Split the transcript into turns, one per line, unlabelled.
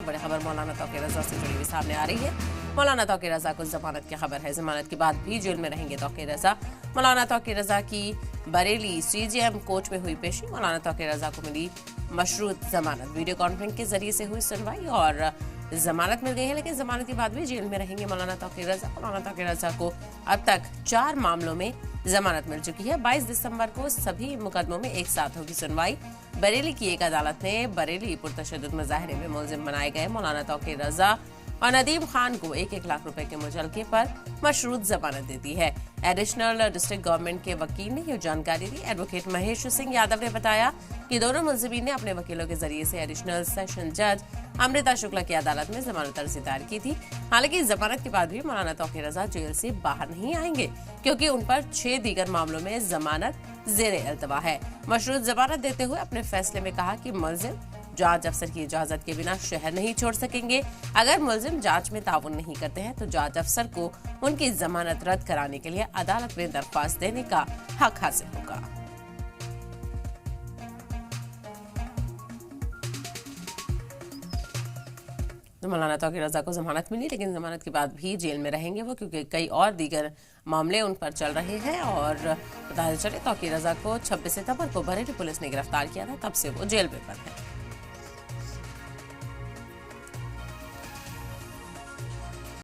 बड़ी खबर मौलाना तौकीर रजा से जुड़ी हुई सामने आ रही है। मौलाना तौकीर रजा को जमानत की खबर है। जमानत के बाद भी जेल में रहेंगे तौकीर रजा। मौलाना तौकीर रजा की बरेली CJM कोर्ट में हुई पेशी। मौलाना तौकीर रजा को मिली मशरूत जमानत। वीडियो कॉन्फ्रेंस के जरिए से हुई सुनवाई और जमानत मिल गई है, लेकिन जमानत के बाद भी जेल में रहेंगे मौलाना तौकीर रजा। मौलाना तौकीर रजा को अब तक 4 मामलों में जमानत मिल चुकी है। 22 दिसंबर को सभी मुकदमों में एक साथ होगी सुनवाई। बरेली की एक अदालत ने बरेली पुरतशद्दुद मुजाहरे में मुलजिम बनाए गए मौलाना तौकीर रजा और नदीम खान को 1-1 लाख रुपए के मुचलके पर मशरूत जमानत दे दी है। एडिशनल डिस्ट्रिक्ट गवर्नमेंट के वकील ने यह जानकारी दी। एडवोकेट महेश सिंह यादव ने बताया कि दोनों मुलजिमीन ने अपने वकीलों के जरिए से एडिशनल सेशन जज अमृता शुक्ला की अदालत में जमानत अर्जी दायर की थी। हालांकि जमानत के बाद भी मौलाना तौकीर रजा जेल से बाहर नहीं आएंगे, क्योंकि उन पर 6 दीगर मामलों में जमानत जेरे इल्तवा है। मशरूत जमानत देते हुए अपने फैसले में कहा कि मुलजिम जांच अफसर की इजाजत के बिना शहर नहीं छोड़ सकेंगे। अगर मुलजिम जांच में ताउन नहीं करते हैं तो जांच अफसर को उनकी जमानत रद्द कराने के लिए अदालत में दरख्वास्त देने का हक हासिल होगा। तो मौलाना तौकीर रजा को जमानत मिली, लेकिन जमानत के बाद भी जेल में रहेंगे वो, क्योंकि कई और दीगर मामले उन पर चल रहे हैं। और बताया चले तौकीर रजा को 26 सितंबर को बरेली पुलिस ने गिरफ्तार किया था, तब से वो जेल में बंद है।